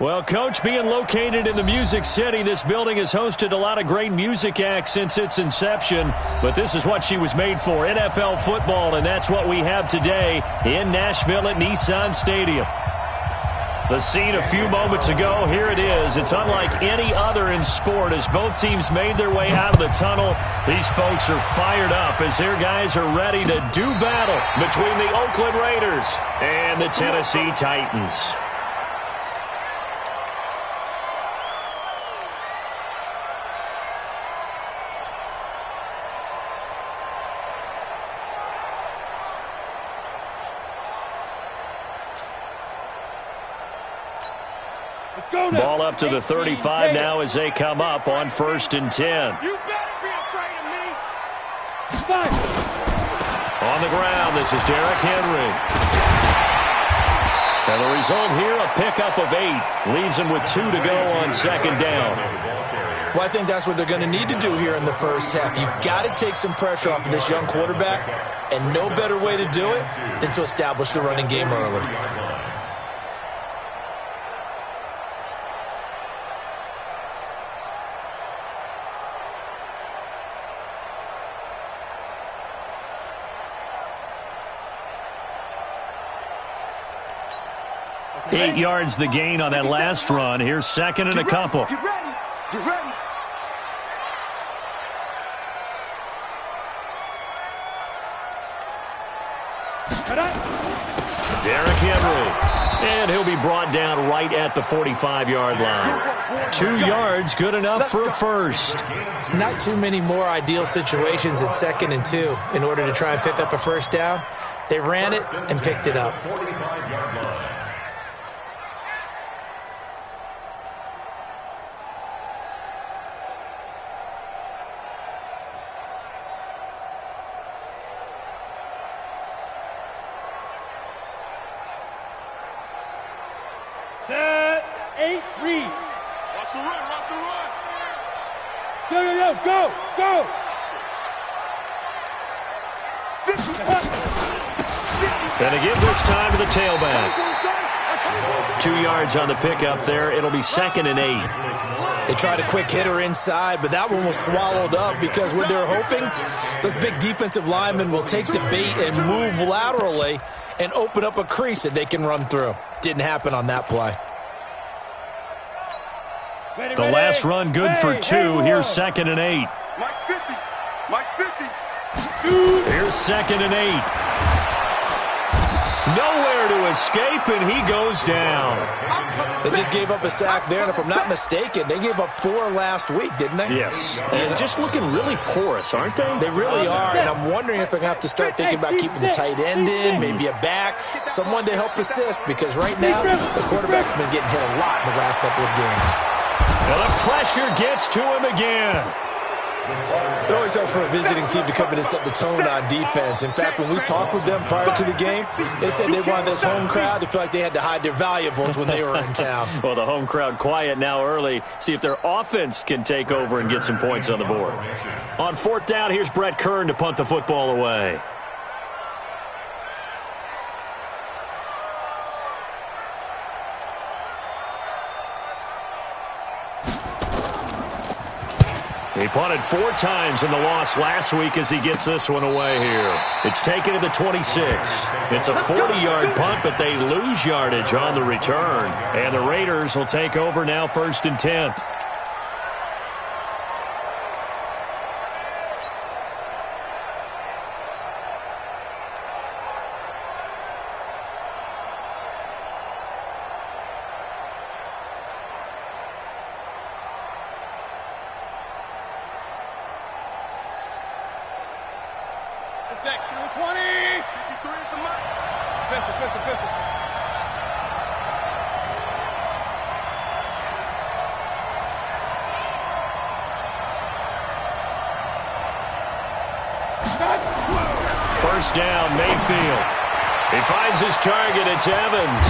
Well, Coach, being located in the Music City, this building has hosted a lot of great music acts since its inception. But this is what she was made for, NFL football, and that's what we have today in Nashville at Nissan Stadium. The scene a few moments ago, here it is. It's unlike any other in sport as both teams made their way out of the tunnel. These folks are fired up as their guys are ready to do battle between the Oakland Raiders and the Tennessee Titans. Ball up to the 35 now as they come up on 1st and 10. You better be afraid of me. On the ground, this is Derrick Henry. And the result here, a pickup of 8. Leaves him with 2 to go on 2nd down. Well, I think that's what they're going to need to do here in the first half. You've got to take some pressure off of this young quarterback, and no better way to do it than to establish the running game early. Okay. 8 yards the gain on that last run. Here's 2nd and a couple. Get ready. Get ready. Derrick Henry. And he'll be brought down right at the 45-yard line. 2 yards, good enough for a first. Not too many more ideal situations at 2nd and 2 in order to try and pick up a first down. They ran it and picked it up. Set 8-3. Watch the run. Watch the run. Yo, go, go. And to give this time to the tailback. 2 yards on the pickup there. It'll be 2nd and 8. They tried a quick hitter inside, but that one was swallowed up because what they're hoping, those big defensive linemen will take the bait and move laterally and open up a crease that they can run through. Didn't happen on that play. The last run good for 2. Here's 2nd and 8. Mike 50. Mike 50. Here's 2nd and 8. Nowhere to escape, and he goes down. They just gave up a sack there, and if I'm not mistaken, they gave up 4 last week, didn't they? Yes. And just looking really porous, aren't they? They really are, and I'm wondering if they're going to have to start thinking about keeping the tight end in, maybe a back, someone to help assist, because right now, the quarterback's been getting hit a lot in the last couple of games. Well, the pressure gets to him again. It always helps for a visiting team to come in and set the tone on defense. In fact, when we talked with them prior to the game, they said they wanted this home crowd to feel like they had to hide their valuables when they were in town. Well, the home crowd quiet now early. See if their offense can take over and get some points on the board. On 4th down, here's Brett Kern to punt the football away. He punted 4 times in the loss last week as he gets this one away here. It's taken to the 26. It's a 40-yard punt, but they lose yardage on the return. And the Raiders will take over now 1st and 10. First down, Mayfield. He finds his target. It's Evans.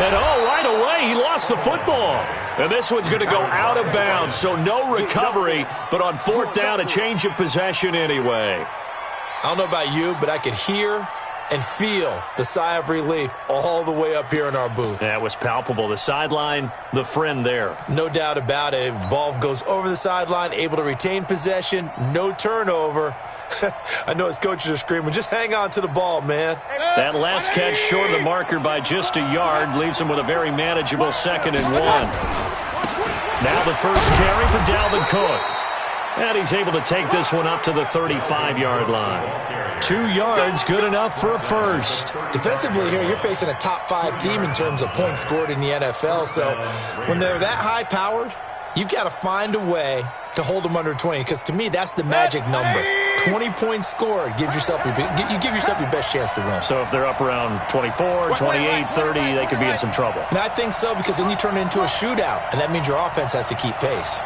And, right away, he lost the football. And this one's going to go out of bounds, so no recovery. But on 4th down, a change of possession anyway. I don't know about you, but I could hear and feel the sigh of relief all the way up here in our booth. That was palpable. The sideline, the friend there. No doubt about it. Ball goes over the sideline, able to retain possession, no turnover. I know his coaches are screaming, just hang on to the ball, man. That last catch short of the marker by just a yard leaves him with a very manageable 2nd and 1. Now the first carry for Dalvin Cook. And he's able to take this one up to the 35-yard line. 2 yards, good enough for a first. Defensively here, you're facing a top-5 team in terms of points scored in the NFL. So when they're that high-powered, you've got to find a way to hold them under 20. Because to me, that's the magic number. 20 points scored gives yourself you give yourself your best chance to win. So if they're up around 24, 28, 30, they could be in some trouble. And I think so, because then you turn it into a shootout, and that means your offense has to keep pace.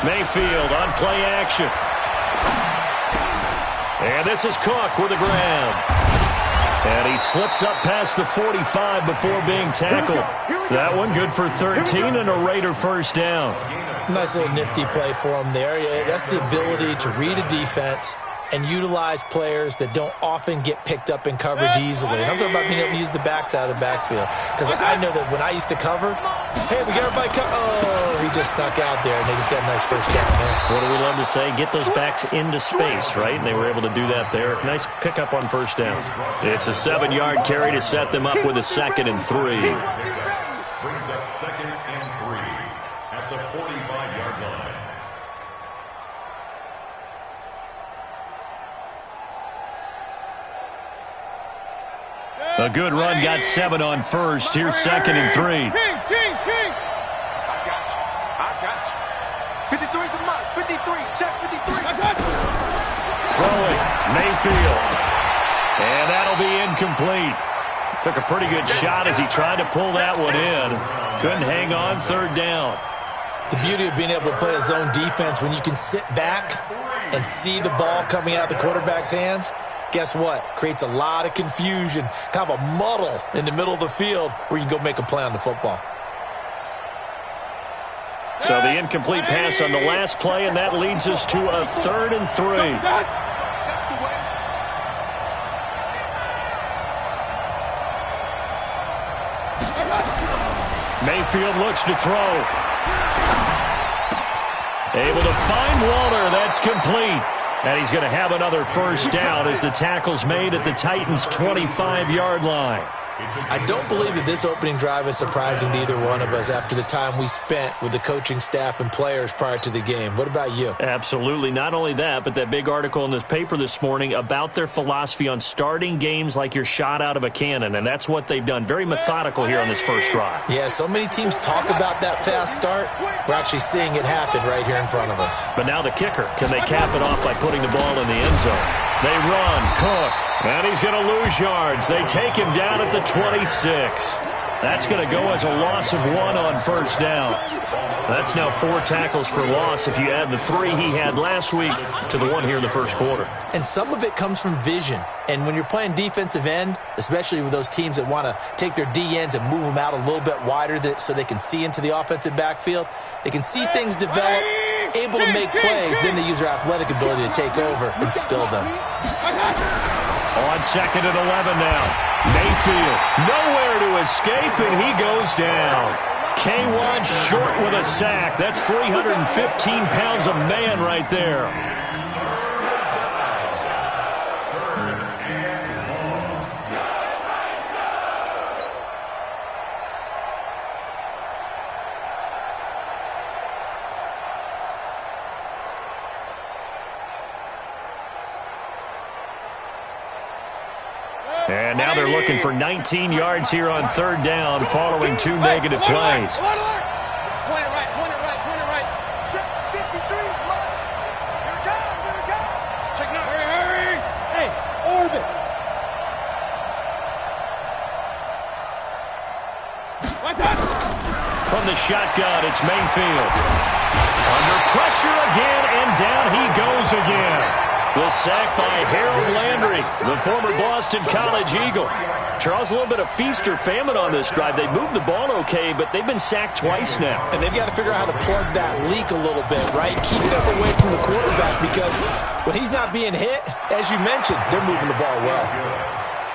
Mayfield on play action. And this is Cook with a grab. And he slips up past the 45 before being tackled. That one good for 13 and a Raider first down. Nice little nifty play for him there. That's the ability to read a defense and utilize players that don't often get picked up in coverage easily. And I'm talking about being able to use the backs out of the backfield. Because I know that when I used to cover, hey, we got everybody oh, he just snuck out there, and they just got a nice first down there. What do we love to say? Get those backs into space, right? And they were able to do that there. Nice pickup on first down. It's a 7-yard carry to set them up with a 2nd and 3. Brings up 2nd and 3 at the 45-yard line. A good run, got 7 on first. Here's 2nd and 3. King. I got you. 53's the mark. 53. Check 53. I got you. Throwing, Mayfield. And that'll be incomplete. Took a pretty good shot as he tried to pull that one in. Couldn't hang on, 3rd down. The beauty of being able to play a zone defense when you can sit back and see the ball coming out of the quarterback's hands, guess what? Creates a lot of confusion, kind of a muddle in the middle of the field where you can go make a play on the football. So the incomplete pass on the last play, and that leads us to a 3rd and 3. Mayfield looks to throw. Able to find Waller. That's complete. And he's going to have another first down as the tackle's made at the Titans' 25-yard line. I don't believe that this opening drive is surprising to either one of us after the time we spent with the coaching staff and players prior to the game. What about you? Absolutely. Not only that, but that big article in this paper this morning about their philosophy on starting games like you're shot out of a cannon, and that's what they've done. Very methodical here on this first drive. Yeah, so many teams talk about that fast start. We're actually seeing it happen right here in front of us. But now the kicker. Can they cap it off by putting the ball in the end zone? They run. Cook. And he's going to lose yards. They take him down at the 26. That's going to go as a loss of 1 on first down. That's now 4 tackles for loss if you add the 3 he had last week to the 1 here in the first quarter. And some of it comes from vision. And when you're playing defensive end, especially with those teams that want to take their D-ends and move them out a little bit wider so they can see into the offensive backfield, they can see things develop, able to make plays, then they use their athletic ability to take over and spill them. On 2nd and 11 now. Mayfield nowhere to escape, and he goes down. K1 short with a sack. That's 315 pounds of man right there. And now they're looking for 19 yards here on 3rd down following 2 negative plays. Point it right. Check 53 is mine. Here it comes. Check now. Hurry. Hey, orbit. From the shotgun, it's Mayfield. Under pressure again, and down he goes again. The sack by Harold Landry, the former Boston College Eagle. Charles, a little bit of feast or famine on this drive. They moved the ball okay, but they've been sacked twice now. And they've got to figure out how to plug that leak a little bit, right? Keep them away from the quarterback because when he's not being hit, as you mentioned, they're moving the ball well.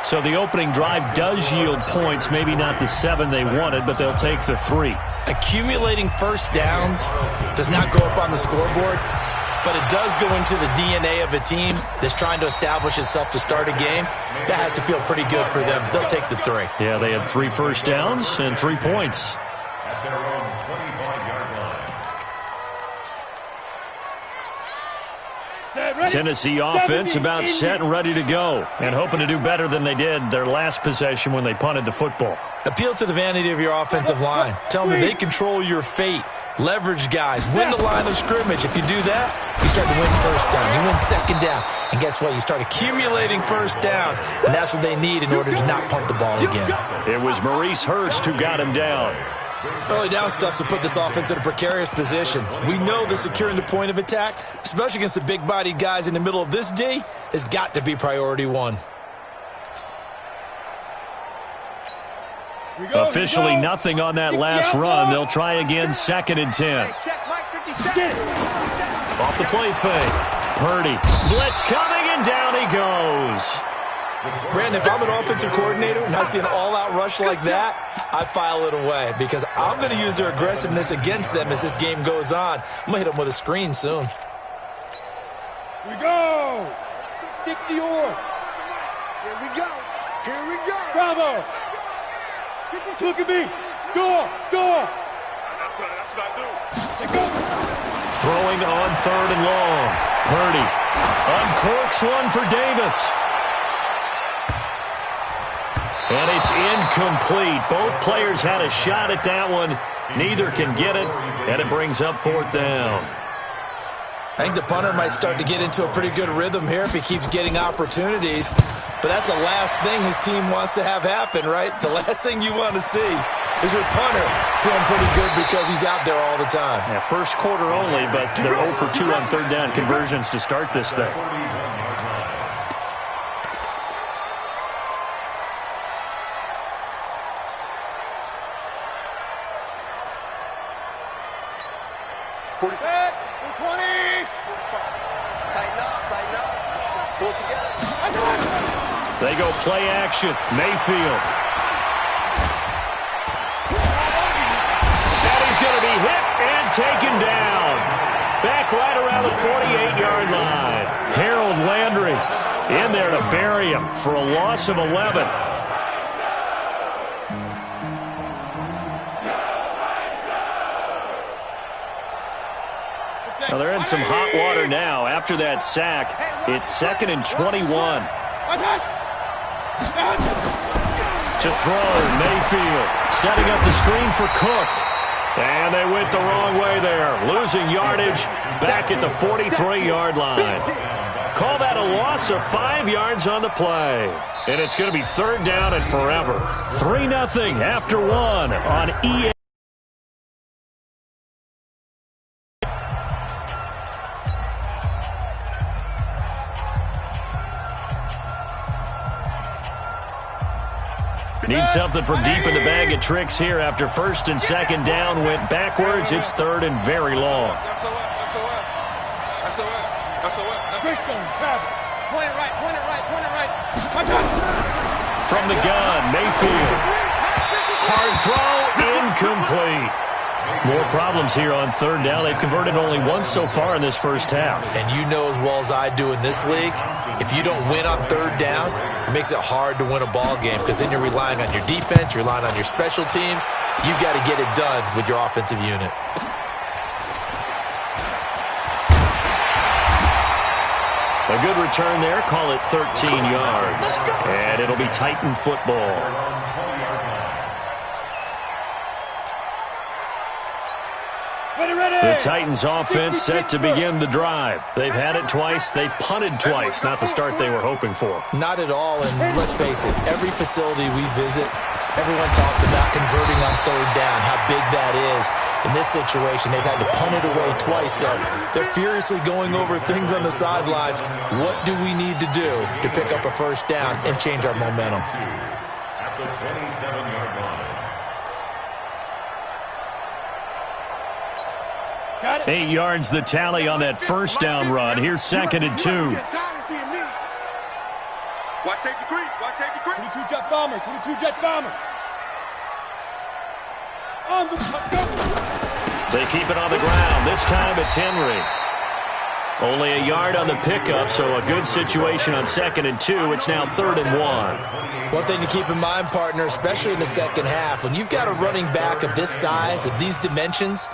So the opening drive does yield points, maybe not the 7 they wanted, but they'll take the 3. Accumulating first downs does not go up on the scoreboard, but it does go into the DNA of a team that's trying to establish itself to start a game. That has to feel pretty good for them. They'll take the 3. Yeah, they had 3 first downs and 3 points. At their own 25-yard line. Tennessee offense about set and ready to go, and hoping to do better than they did their last possession when they punted the football. Appeal to the vanity of your offensive line. Tell them that they control your fate. Leverage guys. Win the line of scrimmage. If you do that, you start to win first down. You win second down. And guess what? You start accumulating first downs. And that's what they need in order to not punt the ball again. It was Maurice Hurst who got him down. Early down stuff to put this offense in a precarious position. We know that securing the point of attack, especially against the big-bodied guys in the middle of this D, has got to be priority 1. Officially nothing on that last run. They'll try again, 2nd and 10. Off the play fake. Purdy. Blitz coming, and down he goes. Brandon, if I'm an offensive coordinator and I see an all-out rush like that, I file it away because I'm going to use their aggressiveness against them as this game goes on. I'm going to hit them with a screen soon. Here we go. 60 or. Here we go. Here we go. Bravo. Look at me. Go. That's what I do. Throwing on 3rd and long. Purdy uncorks one for Davis. And it's incomplete. Both players had a shot at that one. Neither can get it, and it brings up 4th down. I think the punter might start to get into a pretty good rhythm here if he keeps getting opportunities. But that's the last thing his team wants to have happen, right? The last thing you want to see is your punter feeling pretty good because he's out there all the time. Yeah, first quarter only, but they're 0 for 2 on 3rd down conversions to start this thing. They go play action. Mayfield. And he's going to be hit and taken down. Back right around the 48-yard line. Harold Landry in there to bury him for a loss of 11. Now they're in some hot water now. After that sack, it's 2nd and 21. To throw, Mayfield setting up the screen for Cook. And they went the wrong way there. Losing yardage back at the 43-yard line. Call that a loss of 5 yards on the play. And it's going to be 3rd down and forever. 3-0 after 1 on EA. Need something from deep in the bag of tricks here after 1st and 2nd down went backwards. It's 3rd and very long. From the gun, Mayfield. Hard throw, incomplete. More problems here on 3rd down. They've converted only once so far in this first half. And you know as well as I do in this league, if you don't win on 3rd down, it makes it hard to win a ball game because then you're relying on your defense, you're relying on your special teams. You've got to get it done with your offensive unit. A good return there. Call it 13 yards. And it'll be Titan football. The Titans offense set to begin the drive. They've had it twice. They've punted twice. Not the start they were hoping for. Not at all. And let's face it, every facility we visit, everyone talks about converting on 3rd down, how big that is. In this situation, they've had to punt it away twice, so they're furiously going over things on the sidelines. What do we need to do to pick up a first down and change our momentum? At the 27-yard line. 8 yards the tally on that first down run. Here's 2nd and 2. Watch safety creep. Watch safety creep. 22 jet bomber. 22 jet bomber. On the go. They keep it on the ground. This time it's Henry. Only a yard on the pickup, so a good situation on 2nd and 2. It's now 3rd and 1. One thing to keep in mind, partner, especially in the second half, when you've got a running back of this size, of these dimensions,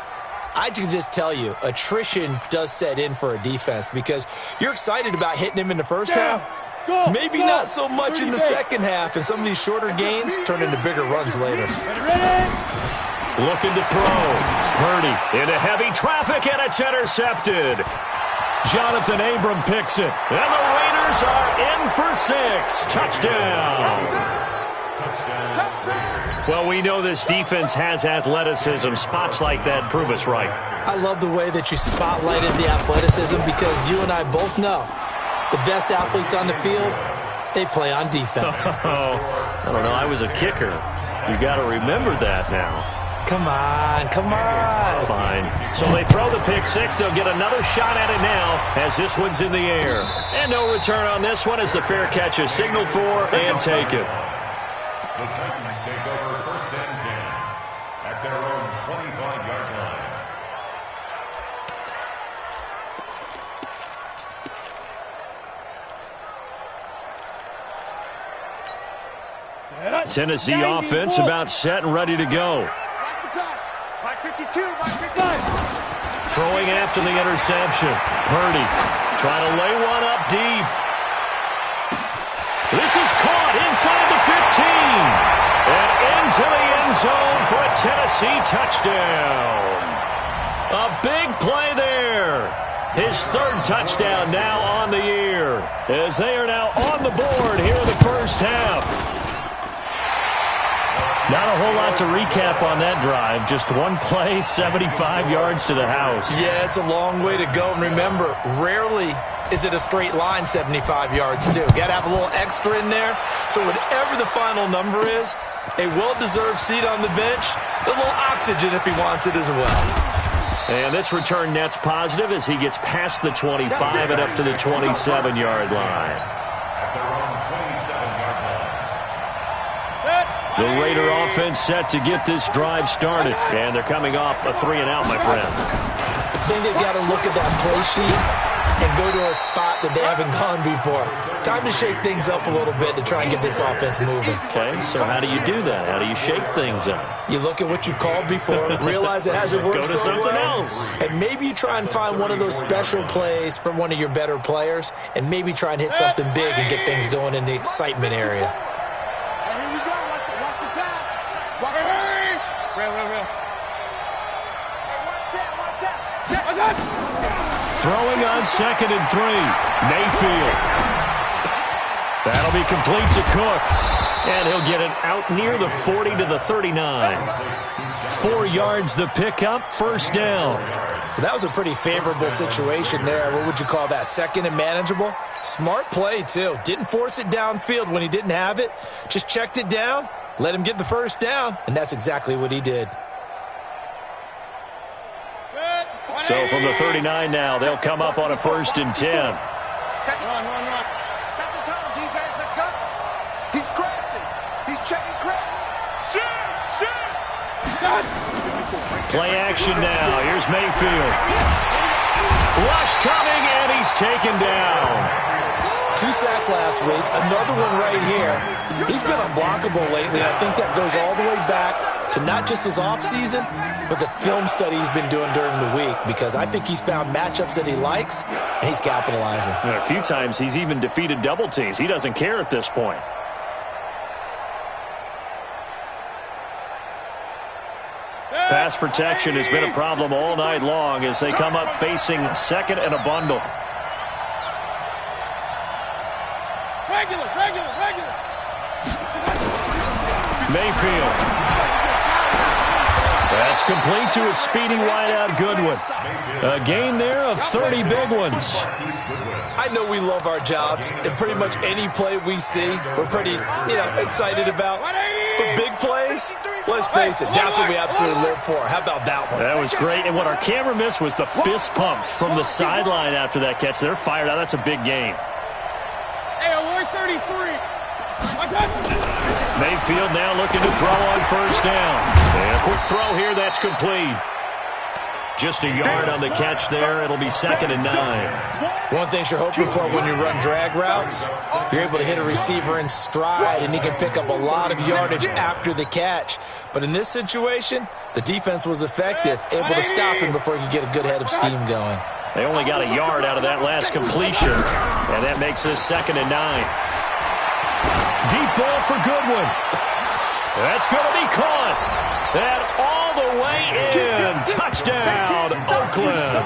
I can just tell you, attrition does set in for a defense because you're excited about hitting him in the first half. Maybe not so much in the second half, and some of these shorter gains turn into bigger runs later. Looking to throw. Purdy into heavy traffic, and it's intercepted. Jonathan Abram picks it, and the Raiders are in for 6. Touchdown. Well, we know this defense has athleticism. Spots like that prove us right. I love the way that you spotlighted the athleticism because you and I both know the best athletes on the field, they play on defense. Oh, I don't know. I was a kicker. You got to remember that now. Come on, come on. Fine. So they throw the pick six. They'll get another shot at it now as this one's in the air. And no return on this one as the fair catch is signaled for and taken. The Titans take over 1st and 10 at their own 25-yard line. Tennessee offense about set and ready to go. Throwing after the interception. Purdy trying to lay one up deep. This is caught inside the 15. And into the end zone for a Tennessee touchdown. A big play there. His 3rd touchdown now on the year as they are now on the board here in the first half. Not a whole lot to recap on that drive. Just one play, 75 yards to the house. Yeah, it's a long way to go. And remember, rarely is it a straight line 75 yards, too. Got to have a little extra in there. So whatever the final number is, a well-deserved seat on the bench, a little oxygen if he wants it as well. And this return net's positive as he gets past the 25 and up to the 27-yard line. The Raider offense set to get this drive started. And they're coming off a 3-and-out, my friend. I think they've got to look at that play sheet and go to a spot that they haven't gone before. Time to shake things up a little bit to try and get this offense moving. Okay, so how do you do that? How do you shake things up? You look at what you've called before, realize it hasn't worked Go to so something well, else. and maybe you try and find one of those special plays from one of your better players, and maybe try and hit something big and get things going in the excitement area. Throwing on 2nd and 3. Mayfield. That'll be complete to Cook. And he'll get it out near the 40 to the 39. 4 yards the pickup, 1st down. That was a pretty favorable situation there. What would you call that? 2nd and manageable? Smart play, too. Didn't force it downfield when he didn't have it. Just checked it down, let him get the 1st down, and that's exactly what he did. So from the 39 now, they'll come up on a 1st and 10. Run. Set the tone, defense. Let's go. He's crossing. He's checking crack. Shoot. Play action now. Here's Mayfield. Rush coming, and he's taken down. 2 sacks last week, another one right here. He's been unblockable lately, and I think that goes all the way back to not just his offseason, but the film study he's been doing during the week, because I think he's found matchups that he likes, and he's capitalizing. And a few times he's even defeated double teams. He doesn't care at this point. Pass protection has been a problem all night long as they come up facing 2nd and a bundle. Regular. Mayfield. And That's complete to a speedy wideout Goodwin. A gain there of 30 big ones. I know we love our jobs, and pretty much any play we see, we're pretty, excited about. The big plays, let's face it, that's what we absolutely live for. How about that one? That was great, and what our camera missed was the fist pump from the sideline after that catch. They're fired out. That's a big game. Hey, alert 33. Mayfield now looking to throw on first down. And a quick throw here, that's complete. Just a yard on the catch there. It'll be 2nd and 9. One thing you're hoping for when you run drag routes, you're able to hit a receiver in stride, and he can pick up a lot of yardage after the catch. But in this situation, the defense was effective, able to stop him before he could get a good head of steam going. They only got a yard out of that last completion, and that makes this 2nd and 9. Deep ball for Goodwin. That's going to be caught. And all the way in. Touchdown, Oakland.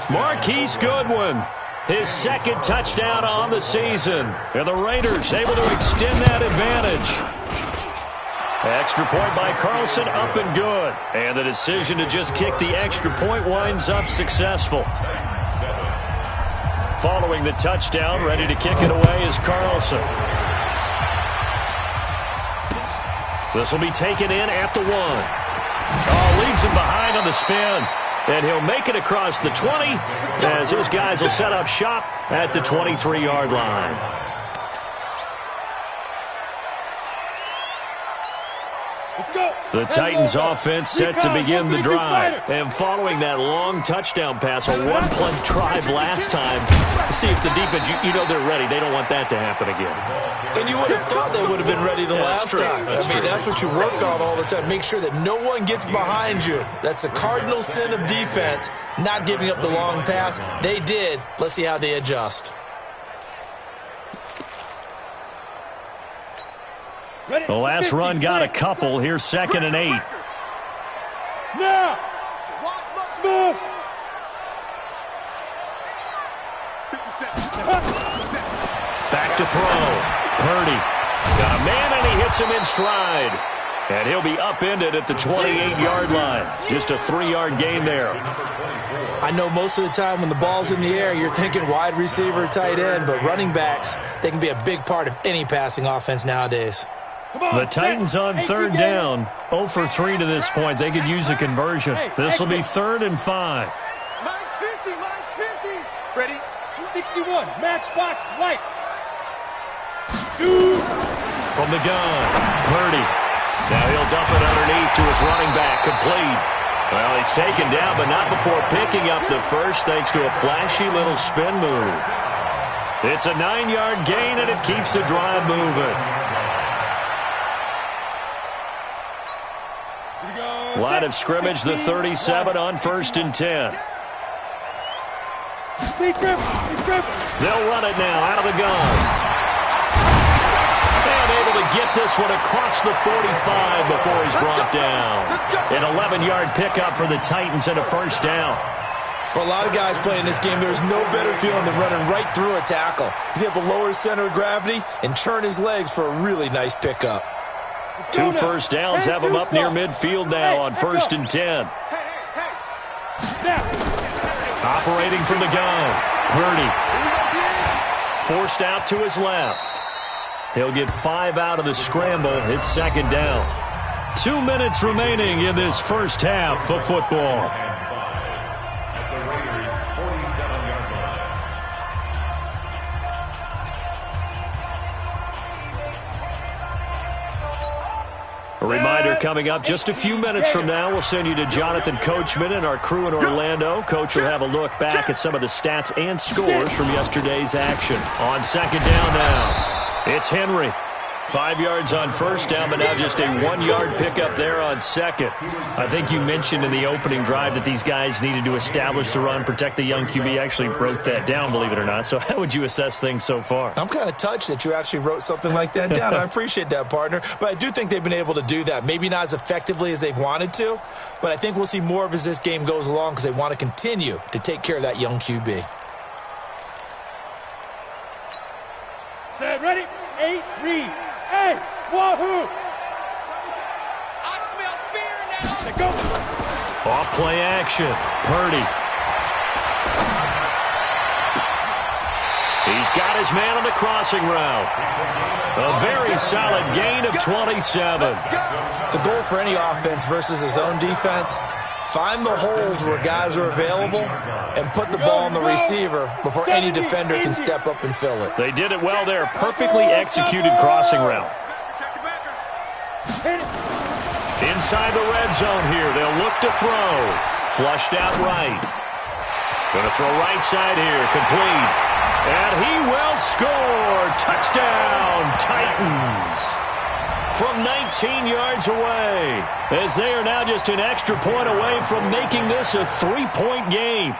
Marquise Goodwin, his 2nd touchdown on the season. And the Raiders able to extend that advantage. Extra point by Carlson, up and good. And the decision to just kick the extra point winds up successful. Following the touchdown, ready to kick it away is Carlson. This will be taken in at the 1. Oh, leaves him behind on the spin. And he'll make it across the 20 as his guys will set up shop at the 23-yard line. The Titans offense set to begin the drive. And following that long touchdown pass, a one-play drive last time, see if the defense, you know they're ready. They don't want that to happen again. And you would have thought they would have been ready the last time. That's what you work on all the time. Make sure that no one gets behind you. That's the cardinal sin of defense, not giving up the long pass. They did. Let's see how they adjust. The last run got a couple. Here's 2nd and 8. Now, Smith. Back to throw. Purdy. Got a man, and he hits him in stride. And he'll be upended at the 28-yard line. Just a 3-yard gain there. I know most of the time when the ball's in the air, you're thinking wide receiver, tight end, but running backs, they can be a big part of any passing offense nowadays. The Titans on 3rd down. 0 for 3 to this point. They could use a conversion. This will be 3rd and 5. Mine's 50. Mine's 50. Ready? 61. Matchbox lights. Shoot. From the gun. Purdy. Now he'll dump it underneath to his running back. Complete. Well, he's taken down, but not before picking up the first thanks to a flashy little spin move. It's a 9-yard gain, and it keeps the drive moving. Line of scrimmage, the 37 on 1st and 10. They'll run it now out of the gun. And able to get this one across the 45 before he's brought down. An 11-yard pickup for the Titans and a first down. For a lot of guys playing this game, there's no better feeling than running right through a tackle. He's able to lower his center of gravity and churn his legs for a really nice pickup. 2 first downs have him up near midfield now on 1st and 10. Operating from the gun. Purdy. Forced out to his left. He'll get 5 out of the scramble. It's 2nd down. 2 minutes remaining in this first half of football. A reminder coming up just a few minutes from now, we'll send you to Jonathan Coachman and our crew in Orlando. Coach will have a look back at some of the stats and scores from yesterday's action. On 2nd down now, it's Henry. 5 yards on first down, but now just a 1-yard pickup there on 2nd. I think you mentioned in the opening drive that these guys needed to establish the run, protect the young QB. Actually broke that down, believe it or not. So how would you assess things so far? I'm kind of touched that you actually wrote something like that down. I appreciate that, partner. But I do think they've been able to do that. Maybe not as effectively as they've wanted to, but I think we'll see more of as this game goes along because they want to continue to take care of that young QB. Set, ready? 8, read. Hey, Wahoo! I smell fear in Off play action. Purdy. He's got his man on the crossing route. A very solid gain of 27. The goal for any offense versus his own defense, find the holes where guys are available and put the ball on the receiver before any defender can step up and fill it. They did it well there. Perfectly executed crossing route. Inside the red zone here. They'll look to throw. Flushed out right. Going to throw right side here. Complete. And he will score. Touchdown, Titans. From 19 yards away, as they are now just an extra point away from making this a 3-point game.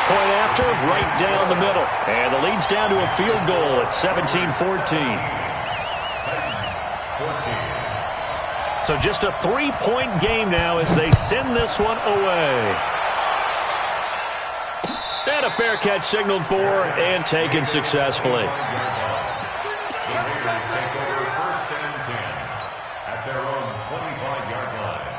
Point after, right down the middle. And the lead's down to a field goal at 17-14. So just a 3-point game now as they send this one away. And a fair catch signaled for and taken successfully. The Raiders take over 1st and 10 at their own 25-yard line.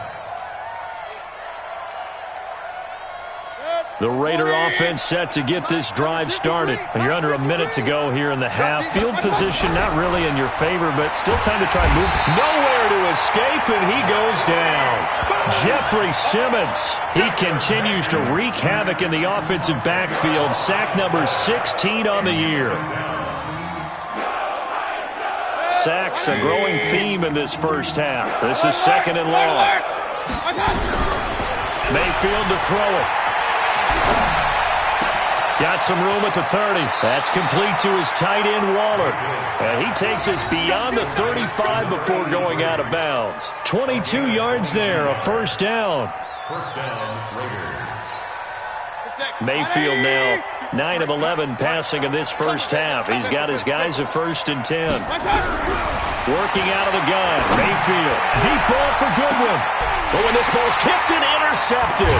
The Raider offense set to get this drive started. You're under a minute to go here in the half. Field position not really in your favor, but still time to try and move. Nowhere to escape, and he goes down. Jeffrey Simmons, he continues to wreak havoc in the offensive backfield. Sack number 16 on the year. Sacks a growing theme in this first half. This is 2nd and long. Mayfield to throw it. Got some room at the 30. That's complete to his tight end, Waller. And he takes us beyond the 35 before going out of bounds. 22 yards there, a first down. First down, Raiders. Mayfield now 9 of 11 passing in this first half. He's got his guys at 1st and 10. Working out of the gun, Mayfield. Deep ball for Goodwin. But when this ball's tipped and intercepted.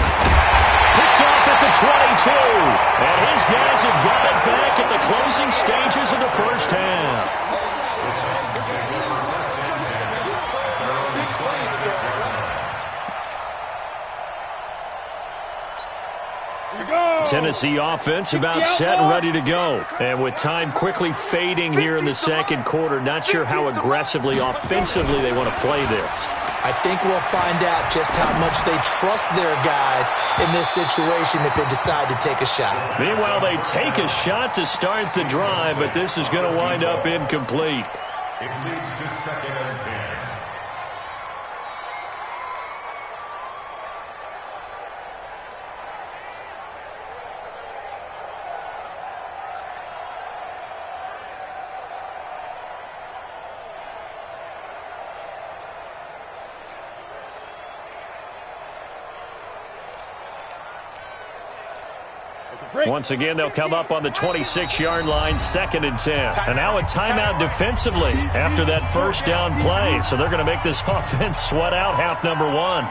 Picked off at the 22. And his guys have got it back at the closing stages of the first half. Tennessee offense about set and ready to go. And with time quickly fading here in the second quarter, not sure how aggressively, offensively they want to play this. I think we'll find out just how much they trust their guys in this situation if they decide to take a shot. Meanwhile, they take a shot to start the drive, but this is going to wind up incomplete. It leads to 2nd and 10. Once again, they'll come up on the 26-yard line, 2nd and 10. And now a timeout defensively after that first down play. So they're going to make this offense sweat out half number 1.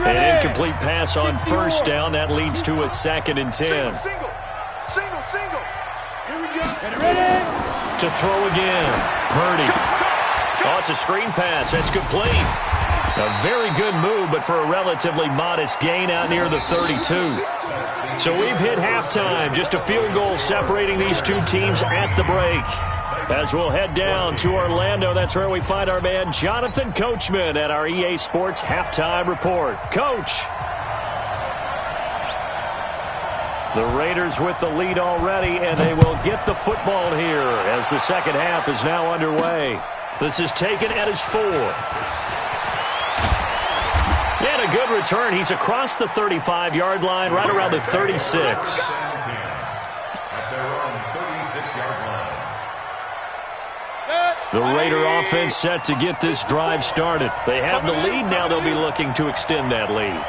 An incomplete pass on first down. That leads to a 2nd and 10. Single. Here we go. Get ready. To throw again. Purdy. Oh, it's a screen pass. That's complete. A very good move, but for a relatively modest gain out near the 32. So we've hit halftime. Just a field goal separating these two teams at the break. As we'll head down to Orlando, that's where we find our man Jonathan Coachman at our EA Sports Halftime Report. Coach. The Raiders with the lead already, and they will get the football here as the second half is now underway. This is taken at his 4. And a good return. He's across the 35-yard line, right around the 36. The Raider offense set to get this drive started. They have the lead. Now they'll be looking to extend that lead.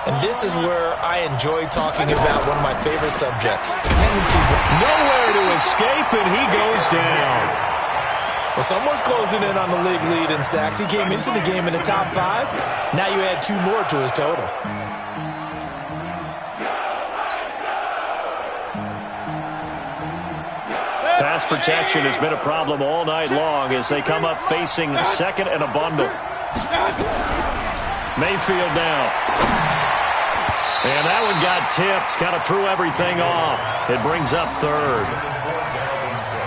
And this is where I enjoy talking about one of my favorite subjects. Tendency. Nowhere to escape, and he goes down. Well, someone's closing in on the league lead in sacks. He came into the game in the top 5. Now you add 2 more to his total. Pass pass protection has been a problem all night long as they come up facing second and a bundle. Mayfield now. And that one got tipped, kind of threw everything off. It brings up third.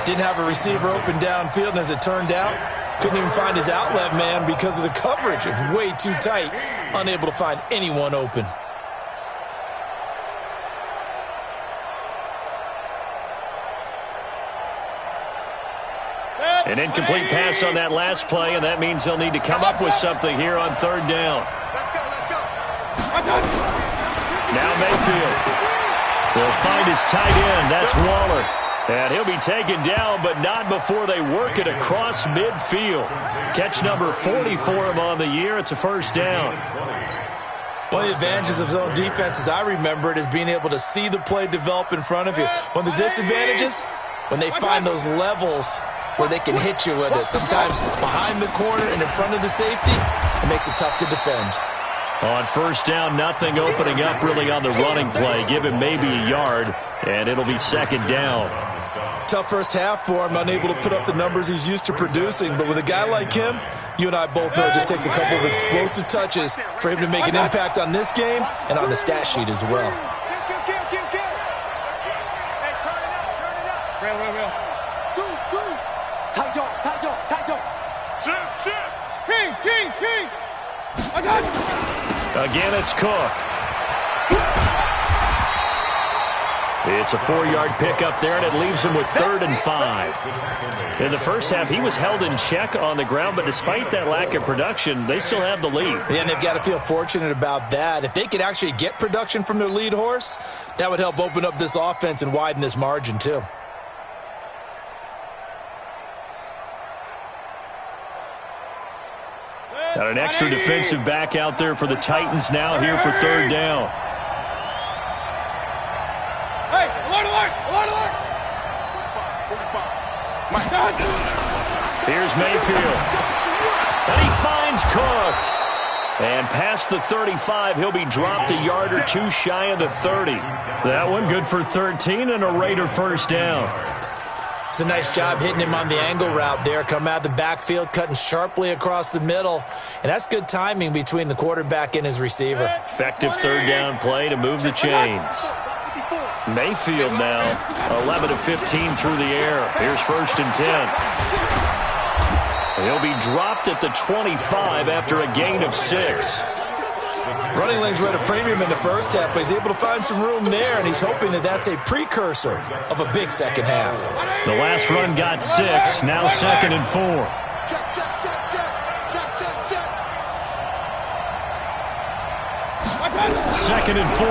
Didn't have a receiver open downfield, and as it turned out, couldn't even find his outlet man because of the coverage. It was way too tight, unable to find anyone open. An incomplete pass on that last play, and that means they'll need to come up with something here on third down. Let's go. Now Mayfield. They'll find his tight end. That's Waller. And he'll be taken down, but not before they work it across midfield. Catch number 40 for him on the year. It's a first down. One of the advantages of zone defense, as I remember it, is being able to see the play develop in front of you. One of the disadvantages, when they find those levels where they can hit you with it. Sometimes behind the corner and in front of the safety, it makes it tough to defend. On first down, nothing opening up really on the running play. Give him maybe a yard, and it'll be second down. Tough first half for him, unable to put up the numbers he's used to producing. But with a guy like him, you and I both know it just takes a couple of explosive touches for him to make an impact on this game and on the stat sheet as well. Again, it's Cook. It's a 4-yard pickup there, and it leaves him with 3rd and 5. In the first half, he was held in check on the ground, but despite that lack of production, they still have the lead. Yeah, and they've got to feel fortunate about that. If they could actually get production from their lead horse, that would help open up this offense and widen this margin, too. Got an extra defensive back out there for the Titans now here for third down. Hey, alert! Here's Mayfield. And he finds Cook. And past the 35, he'll be dropped a yard or two shy of the 30. That one good for 13 and a Raider first down. It's a nice job hitting him on the angle route there. Come out of the backfield, cutting sharply across the middle. And that's good timing between the quarterback and his receiver. Effective third down play to move the chains. Mayfield now, 11 of 15 through the air. Here's 1st and 10. He'll be dropped at the 25 after a gain of 6. Running lanes were at a premium in the first half, but he's able to find some room there, and he's hoping that that's a precursor of a big second half. The last run got 6, now 2nd and 4. Second and 4.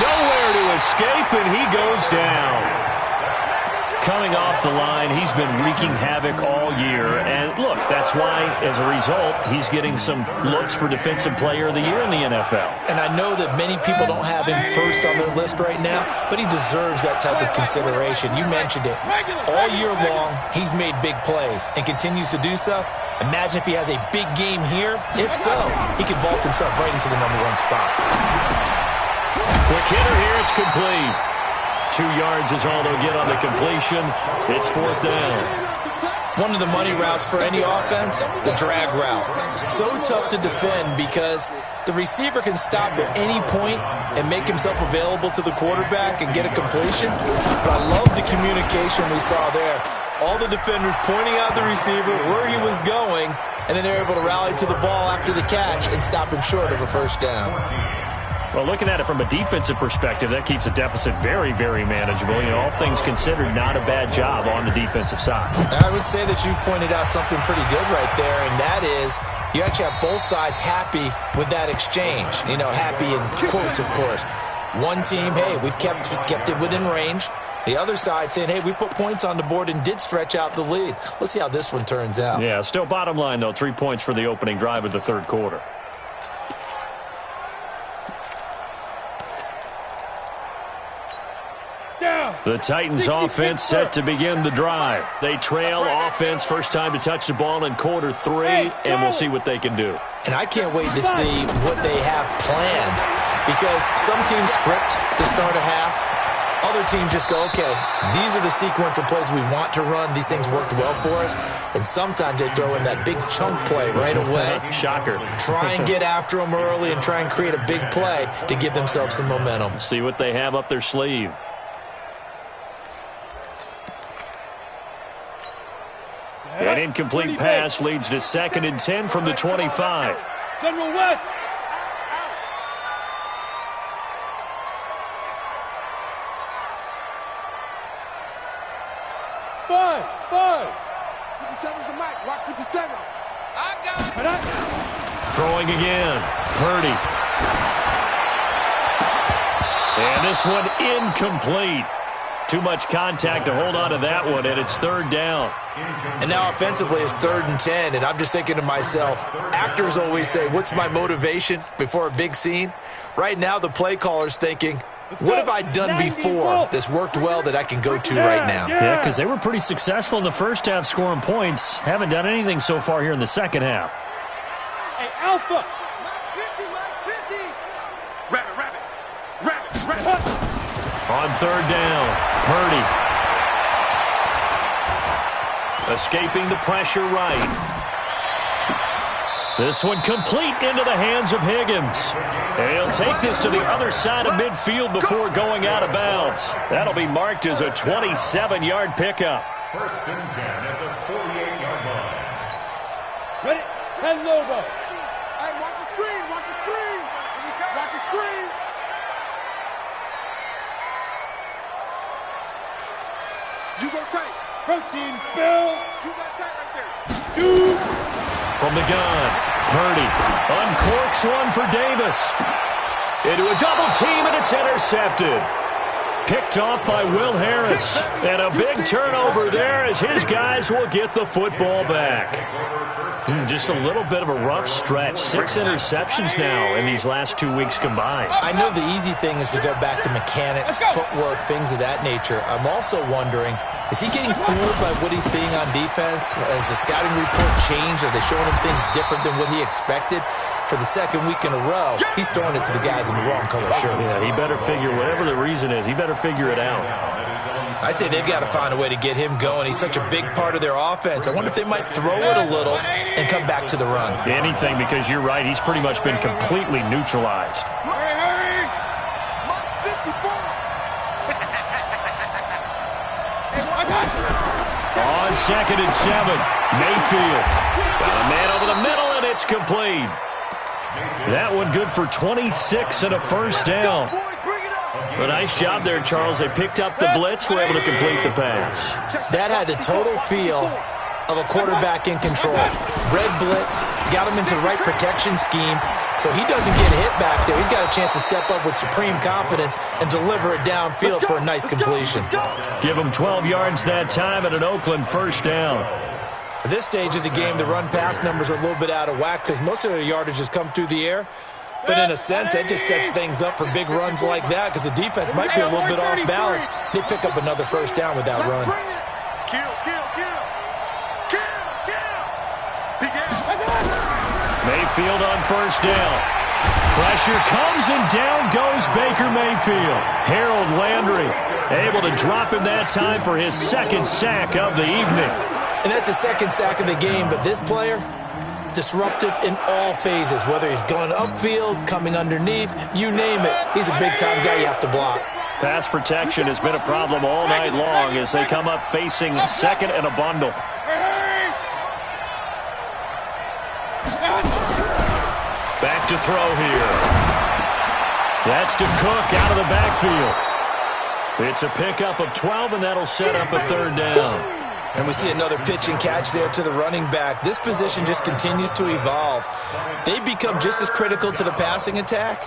Nowhere to escape, and he goes down. Coming off the line, he's been wreaking havoc all year. And look, that's why, as a result, he's getting some looks for Defensive Player of the Year in the NFL. And I know that many people don't have him first on their list right now, but he deserves that type of consideration. You mentioned it. All year long, he's made big plays and continues to do so. Imagine if he has a big game here. If so, he could vault himself right into the #1 spot. Quick hitter here, it's complete. 2 yards is all they'll get on the completion. It's 4th down. One of the money routes for any offense, the drag route. So tough to defend because the receiver can stop at any point and make himself available to the quarterback and get a completion. But I love the communication we saw there. All the defenders pointing out the receiver, where he was going, and then they're able to rally to the ball after the catch and stop him short of a first down. Well, looking at it from a defensive perspective, that keeps the deficit very, very manageable. You know, all things considered, not a bad job on the defensive side. I would say that you've pointed out something pretty good right there, and that is you actually have both sides happy with that exchange. You know, happy in quotes, of course. One team, hey, we've kept it within range. The other side saying, hey, we put points on the board and did stretch out the lead. Let's see how this one turns out. Yeah, still bottom line, though, 3 points for the opening drive of the third quarter. The Titans offense set to begin the drive. They trail offense first time to touch the ball in quarter 3, and we'll see what they can do. And I can't wait to see what they have planned because some teams script to start a half. Other teams just go, okay, these are the sequence of plays we want to run. These things worked well for us. And sometimes they throw in that big chunk play right away. Shocker. Try and get after them early and try and create a big play to give themselves some momentum. See what they have up their sleeve. An incomplete pass leads to 2nd and 10 from the 25. General West. Five. 57's the mic. Watch 57. I got it. Throwing again. Purdy. And this one incomplete. Too much contact to hold on to that one, and it's 3rd down. And now offensively it's 3rd and 10, and I'm just thinking to myself, actors always say, what's my motivation before a big scene? Right now the play caller's thinking, what have I done before that's worked well that I can go to right now? Yeah, because they were pretty successful in the first half scoring points. Haven't done anything so far here in the second half. Hey, Alpha. Mike 50. Rabbit. On 3rd down, Purdy. Escaping the pressure right. This one complete into the hands of Higgins. And he'll take this to the other side of midfield before going out of bounds. That'll be marked as a 27-yard pickup. 1st and 10 at the 48-yard line. Ready? 10 logo. Hey, watch the screen. Watch the screen. You go tight. Protein spill. You got tight right there. 2. From the gun, Purdy uncorks one for Davis. Into a double team, and it's intercepted. Picked off by Will Harris. And a big turnover there as his guys will get the football back. Just a little bit of a rough stretch. 6 interceptions now in these last 2 weeks combined. I know the easy thing is to go back to mechanics, footwork, things of that nature. I'm also wondering, is he getting fooled by what he's seeing on defense? Has the scouting report changed? Are they showing him things different than what he expected? For the 2nd week in a row, he's throwing it to the guys in the wrong color shirts. Yeah, he better figure, whatever the reason is, he better figure it out. I'd say they've got to find a way to get him going. He's such a big part of their offense. I wonder if they might throw it a little and come back to the run. Anything, because you're right, he's pretty much been completely neutralized. Hurry. Mike 54. On 2nd and 7, Mayfield. Got a man over the middle, and it's complete. That one good for 26 and a 1st down. A nice job there, Charles. They picked up the blitz, were able to complete the pass. That had the total feel of a quarterback in control. Red blitz, got him into the right protection scheme, so he doesn't get hit back there. He's got a chance to step up with supreme confidence and deliver it downfield for a nice completion. Give him 12 yards that time and an Oakland 1st down. At this stage of the game, the run-pass numbers are a little bit out of whack because most of their yardage has come through the air. But in a sense, that just sets things up for big runs like that because the defense might be a little bit off balance. They pick up another 1st down with that run. Kill. Mayfield on 1st down. Pressure comes and down goes Baker Mayfield. Harold Landry able to drop him that time for his 2nd sack of the evening. And that's the 2nd sack of the game, but this player, disruptive in all phases, whether he's going upfield, coming underneath, you name it. He's a big-time guy you have to block. Pass protection has been a problem all night long as they come up facing 2nd and a bundle. Back to throw here. That's to Cook out of the backfield. It's a pickup of 12, and that'll set up a 3rd down. And we see another pitch and catch there to the running back. This position just continues to evolve. They become just as critical to the passing attack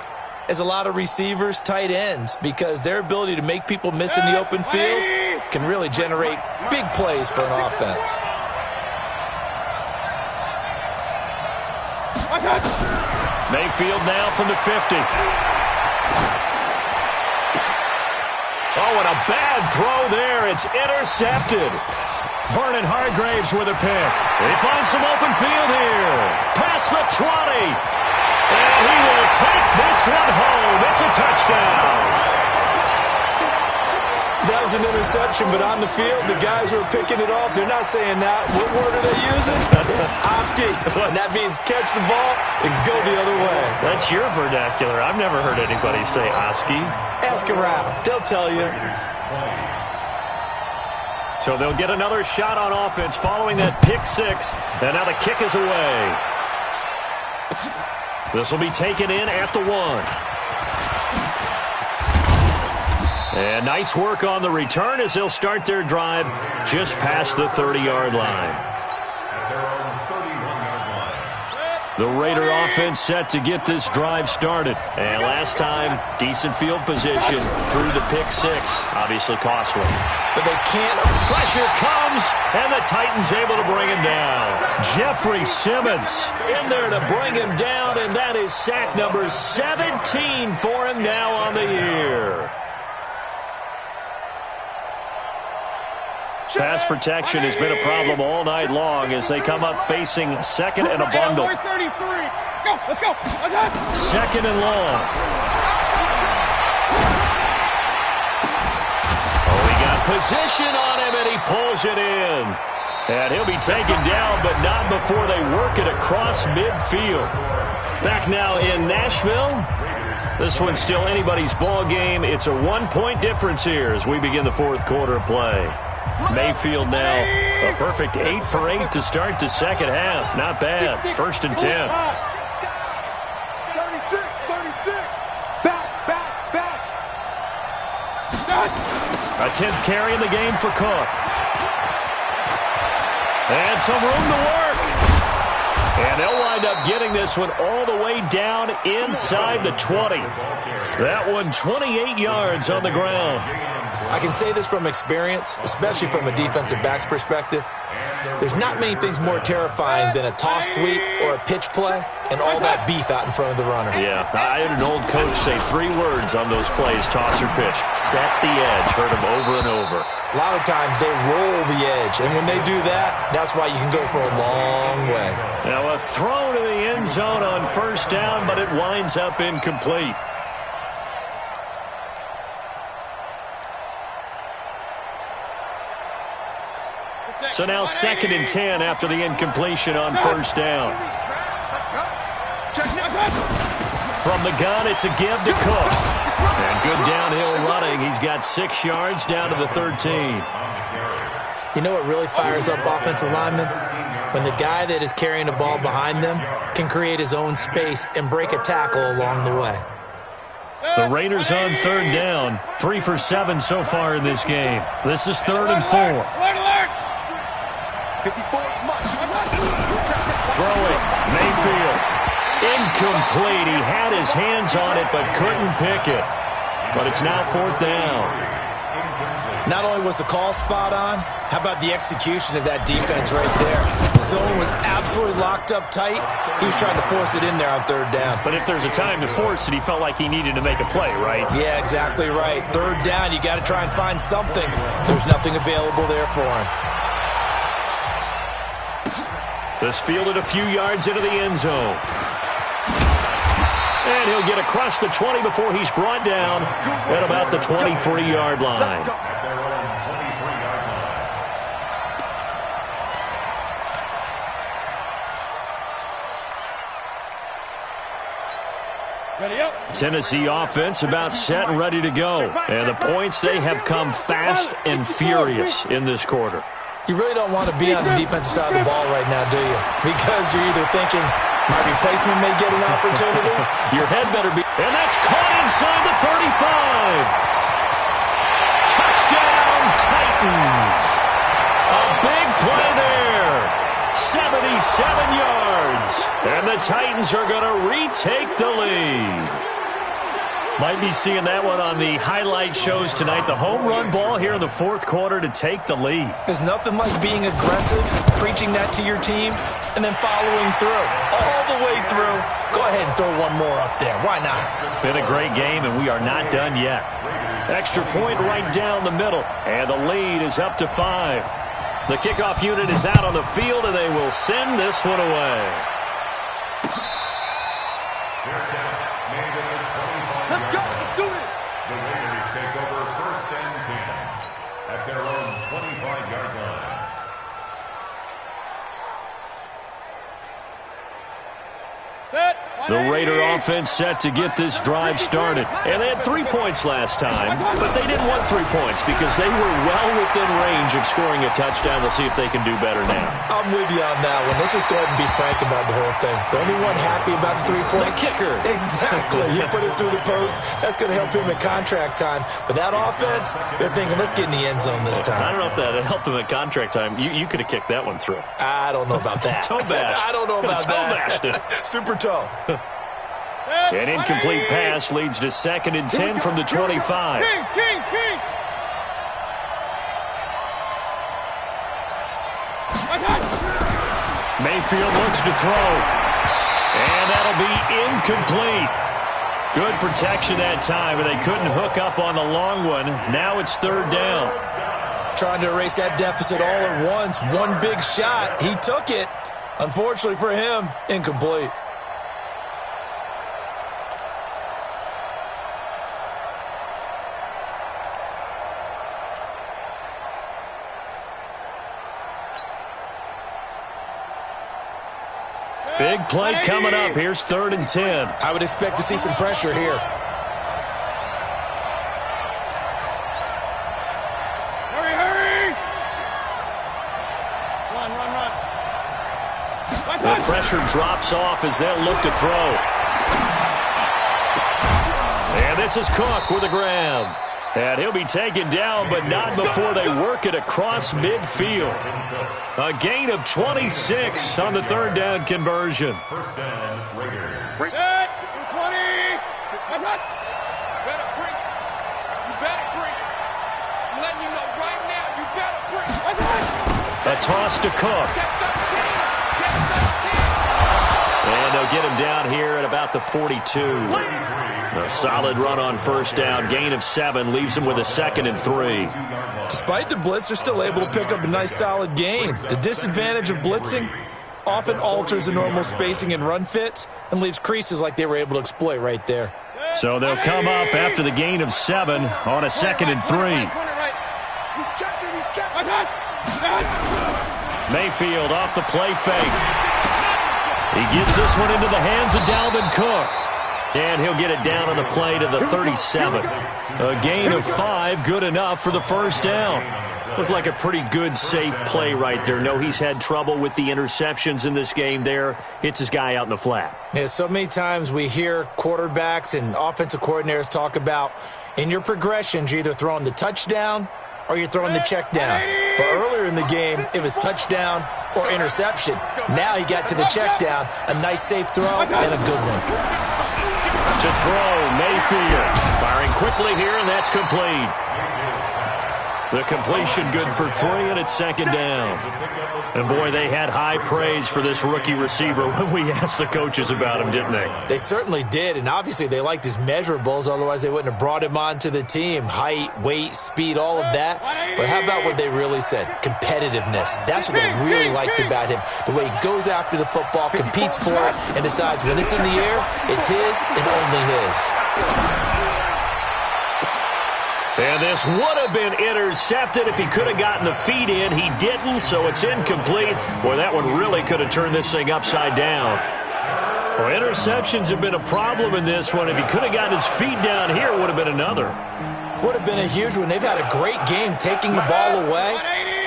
as a lot of receivers, tight ends, because their ability to make people miss in the open field can really generate big plays for an offense. Mayfield now from the 50. Oh, and a bad throw there. It's intercepted. Vernon Hargraves with a pick. They find some open field here. Past the 20. And he will take this one home. It's a touchdown. That was an interception, but on the field, the guys who are picking it off, they're not saying that. What word are they using? It's Oski. And that means catch the ball and go the other way. That's your vernacular. I've never heard anybody say Oski. Ask around. They'll tell you. So they'll get another shot on offense following that pick six. And now the kick is away. This will be taken in at the 1. And nice work on the return as they'll start their drive just past the 30-yard line. The Raider offense set to get this drive started. And last time, decent field position through the pick six. Obviously costly. But they can't. Pressure comes, and the Titans able to bring him down. Jeffrey Simmons in there to bring him down, and that is sack number 17 for him now on the year. Pass protection has been a problem all night long as they come up facing second and a bundle. Second and long. Oh, he got position on him, and he pulls it in. And he'll be taken down, but not before they work it across midfield. Back now in Nashville. This one's still anybody's ball game. It's a 1-point difference here as we begin the fourth quarter of play. Mayfield now a perfect 8 for 8 to start the second half. Not bad. First and 10. 36. Back. A 10th carry in the game for Cook. And some room to work. And they'll wind up getting this one all the way down inside the 20. That one 28 yards on the ground. I can say this from experience, especially from a defensive back's perspective. There's not many things more terrifying than a toss sweep or a pitch play and all that beef out in front of the runner. Yeah, I had an old coach say 3 words on those plays, toss or pitch. Set the edge. Heard him over and over. A lot of times they roll the edge, and when they do that, that's why you can go for a long way. Now a throw to the end zone on first down, but it winds up incomplete. So now second and 10 after the incompletion on first down. From the gun, it's a give to Cook. And good downhill running. He's got 6 yards down to the 13. You know what really fires up offensive linemen? When the guy that is carrying the ball behind them can create his own space and break a tackle along the way. The Raiders on third down. 3 for 7 so far in this game. This is 3rd and 4. Throwing, Mayfield. Incomplete. He had his hands on it but couldn't pick it. But it's now 4th down. Not only was the call spot on, how about the execution of that defense right there? Zone was absolutely locked up tight. He was trying to force it in there on 3rd down. But if there's a time to force it, he felt like he needed to make a play, right? Yeah, exactly right. 3rd down, you got to try and find something. There's nothing available there for him. This fielded a few yards into the end zone. And he'll get across the 20 before he's brought down at about the 23-yard line. Tennessee offense about set and ready to go. And the points, they have come fast and furious in this quarter. You really don't want to be on the defensive side of the ball right now, do you? Because you're either thinking my replacement may get an opportunity. Your head better be. And that's caught inside the 35. Touchdown, Titans. A big play there. 77 yards. And the Titans are going to retake the lead. Might be seeing that one on the highlight shows tonight. The home run ball here in the fourth quarter to take the lead. There's nothing like being aggressive, preaching that to your team, and then following through. All the way through. Go ahead and throw one more up there. Why not? Been a great game, and we are not done yet. Extra point right down the middle, and the lead is up to 5. The kickoff unit is out on the field, and they will send this one away. Let's go. Let's do it. The Raiders take over 1st and 10. The Raider offense set to get this drive started. And they had 3 points last time, but they didn't want 3 points because they were well within range of scoring a touchdown. We'll see if they can do better now. I'm with you on that one. Let's just go ahead and be frank about the whole thing. The only one happy about the 3-point kicker. Exactly. You put it through the post. That's going to help him at contract time. But that offense, they're thinking, let's get in the end zone this time. I don't know if that helped him at contract time. You could have kicked that one through. I don't know about that. Toe bash. I don't know about that. Toe bashed it. Super toe. An incomplete pass leads to 2nd and 10 from the 25. King. Mayfield looks to throw. And that'll be incomplete. Good protection that time, but they couldn't hook up on the long one. Now it's 3rd down. Trying to erase that deficit all at once. One big shot. He took it. Unfortunately for him, incomplete. Big play coming up. Here's 3rd and 10. I would expect to see some pressure here. Hurry! Run. The pressure drops off as they'll look to throw. And this is Cook with a grab. And he'll be taken down, but not before they work it across midfield. A gain of 26 on the 3rd down conversion. First down, Raiders. Set. 20. Better break. You better break. I'm letting you know right now. You better break. A toss to Cook. And they'll get him down here at about the 42. A solid run on 1st down. Gain of 7 leaves them with a 2nd and 3. Despite the blitz, they're still able to pick up a nice solid gain. The disadvantage of blitzing often alters the normal spacing and run fits and leaves creases like they were able to exploit right there. So they'll come up after the gain of 7 on a 2nd and 3. He's checking. Mayfield off the play fake. He gets this one into the hands of Dalvin Cook. And he'll get it down on the play to the 37. A gain of 5, good enough for the 1st down. Looked like a pretty good, safe play right there. No, he's had trouble with the interceptions in this game there. Hits his guy out in the flat. Yeah, so many times we hear quarterbacks and offensive coordinators talk about in your progressions, you're either throwing the touchdown or you're throwing the check down. But earlier in the game, it was touchdown or interception. Now he got to the check down, a nice safe throw and a good one. To throw, Mayfield. Firing quickly here, and that's complete. The completion good for 3, and it's 2nd down. And, boy, they had high praise for this rookie receiver when we asked the coaches about him, didn't they? They certainly did, and obviously they liked his measurables. Otherwise, they wouldn't have brought him onto the team. Height, weight, speed, all of that. But how about what they really said? Competitiveness. That's what they really liked about him. The way he goes after the football, competes for it, and decides when it's in the air, it's his and only his. And this would have been intercepted if he could have gotten the feet in. He didn't, so it's incomplete. Boy, that one really could have turned this thing upside down. Well, interceptions have been a problem in this one. If he could have gotten his feet down here, it would have been another. Would have been a huge one. They've had a great game taking the ball away.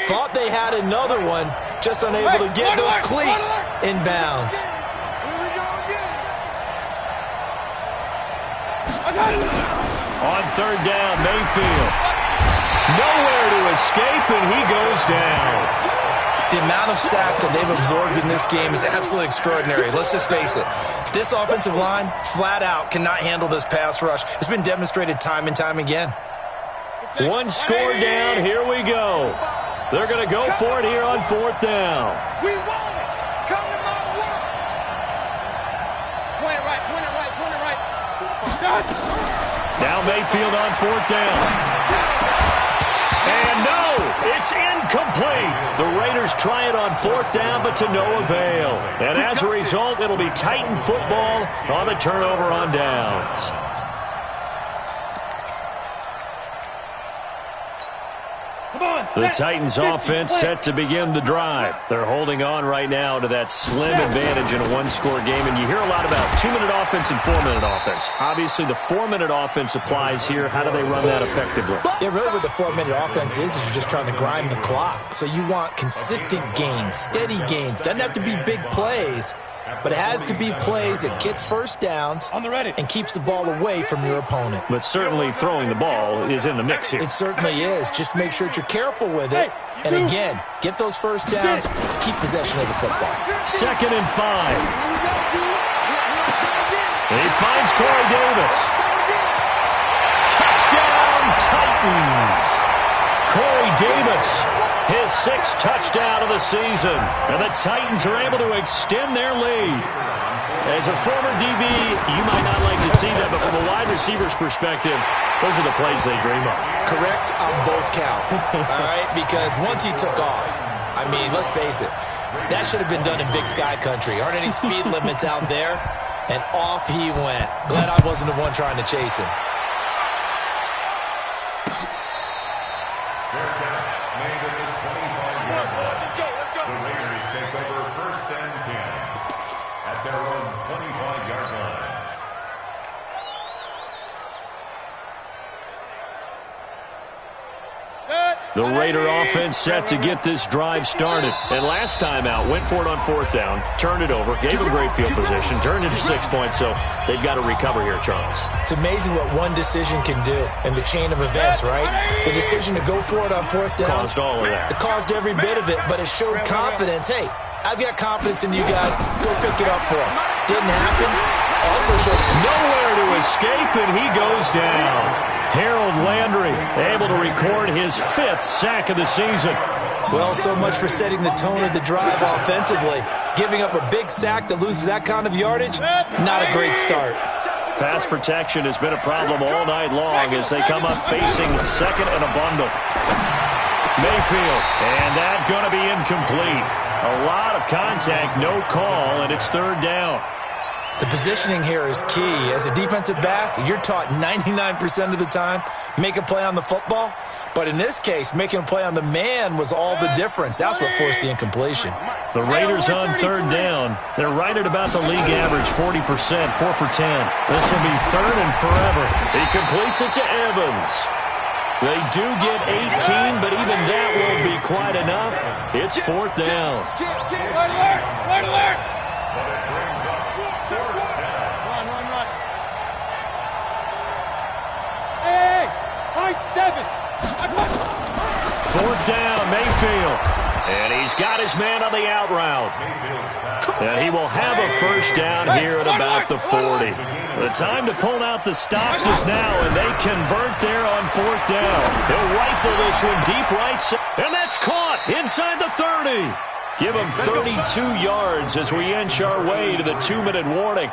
Thought they had another one, just unable to get those cleats in bounds. On 3rd down, Mayfield. Nowhere to escape, and he goes down. The amount of sacks that they've absorbed in this game is absolutely extraordinary. Let's just face it. This offensive line, flat out, cannot handle this pass rush. It's been demonstrated time and time again. One score down. Here we go. They're going to go for it here on 4th down. We want it. Come to my work. Point it right. Now Mayfield on 4th down. And no, it's incomplete. The Raiders try it on 4th down, but to no avail. And as a result, it'll be Titan football on the turnover on downs. Come on. The Titans offense set to begin the drive. They're holding on right now to that slim advantage in a one-score game. And you hear a lot about 2-minute offense and 4-minute offense. Obviously, the 4-minute offense applies here. How do they run that effectively? Yeah, really what the 4-minute offense is you're just trying to grind the clock. So you want consistent gains, steady gains. Doesn't have to be big plays, but it has to be plays that gets first downs and keeps the ball away from your opponent. But certainly throwing the ball is in the mix here. It certainly is. Just make sure that you're careful with it. And again, get those first downs, keep possession of the football. 2nd and 5. He finds Corey Davis. Touchdown, Titans. Corey Davis, his 6th touchdown of the season. And the Titans are able to extend their lead. As a former DB, you might not like to see that, but from a wide receiver's perspective, those are the plays they dream of. Correct on both counts, all right? Because once he took off, I mean, let's face it, that should have been done in Big Sky Country. Aren't any speed limits out there? And off he went. Glad I wasn't the one trying to chase him. Fair catch made at the 25-yard line. The Raiders take over 1st and 10 at their own 25-yard line. The Raider offense set to get this drive started. And last time out, went for it on 4th down, turned it over, gave them great field position, turned into 6 points, so they've got to recover here, Charles. It's amazing what one decision can do in the chain of events, right? The decision to go for it on 4th down. Caused all of that. It caused every bit of it, but it showed confidence. Hey, I've got confidence in you guys. Go pick it up for him. Didn't happen. Also showed nowhere to escape, and he goes down. Harold Landry able to record his 5th sack of the season. Well, so much for setting the tone of the drive offensively. Giving up a big sack that loses that kind of yardage, not a great start. Pass protection has been a problem all night long as they come up facing 2nd and a bundle. Mayfield, and that going to be incomplete. A lot of contact, no call, and it's 3rd down. The positioning here is key. As a defensive back, you're taught 99% of the time, make a play on the football. But in this case, making a play on the man was all the difference. That's what forced the incompletion. The Raiders on 3rd down. They're right at about the league average, 40%, 4 for 10. This will be 3rd and forever. He completes it to Evans. They do get 18, but even that won't be quite enough. It's 4th down. Red alert! But it brings up 4th down. Run. Hey! High 7! 4th down, Mayfield. And he's got his man on the out route. And he will have a 1st down here at about the 40. The time to pull out the stops is now, and they convert there on 4th down. He'll rifle this one deep right side. And that's caught inside the 30. Give him 32 yards as we inch our way to the 2-minute warning.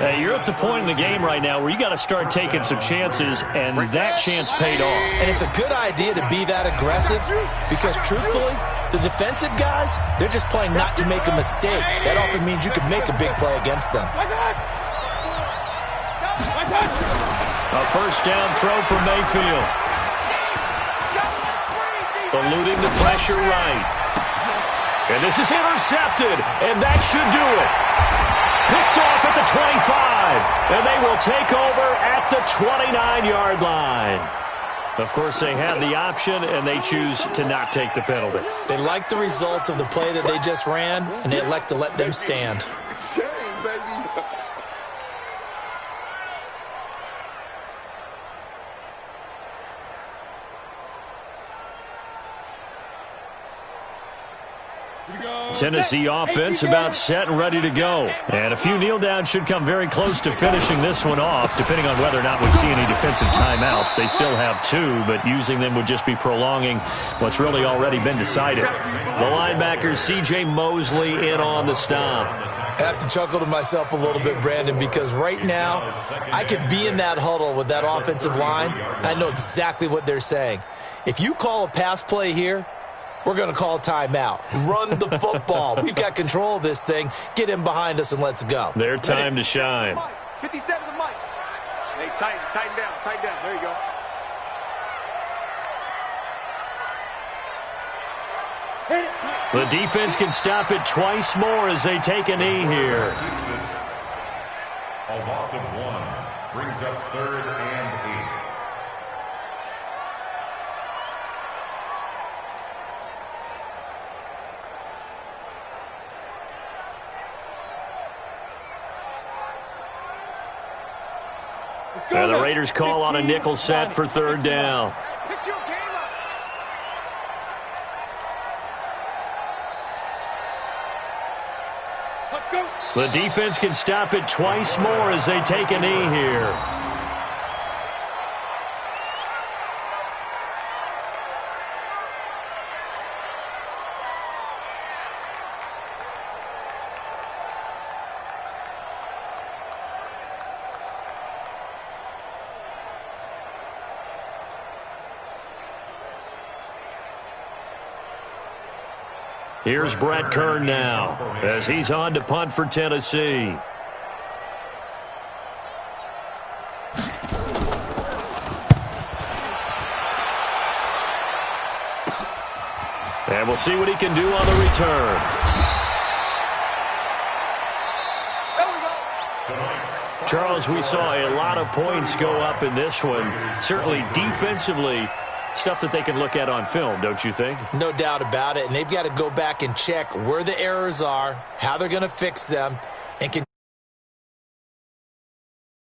Hey, you're at the point in the game right now where you got to start taking some chances, and that chance paid off. And it's a good idea to be that aggressive because, truthfully, the defensive guys, they're just playing not to make a mistake. That often means you can make a big play against them. A 1st down throw for Mayfield. Eluding the pressure right. And this is intercepted, and that should do it. Picked off at the 25, and they will take over at the 29-yard line. Of course, they have the option, and they choose to not take the penalty. They like the results of the play that they just ran, and they elect to let them stand. Tennessee offense about set and ready to go. And a few kneel downs should come very close to finishing this one off, depending on whether or not we see any defensive timeouts. They still have 2, but using them would just be prolonging what's really already been decided. The linebacker, C.J. Mosley, in on the stop. I have to chuckle to myself a little bit, Brandon, because right now I could be in that huddle with that offensive line, and I know exactly what they're saying. If you call a pass play here, we're going to call a timeout. Run the football. We've got control of this thing. Get him behind us and let's go. Their time to shine. 57 to Mike. Hey, tighten down. There you go. The defense can stop it twice more as they take a knee here. A loss of 1 brings up 3rd and 8. And the Raiders call on a nickel set for 3rd down. The defense can stop it twice more as they take a knee here. Here's Brett Kern now as he's on to punt for Tennessee. And we'll see what he can do on the return. Charles, we saw a lot of points go up in this one. Certainly defensively, stuff that they can look at on film, don't you think? No doubt about it. And they've got to go back and check where the errors are, how they're going to fix them, and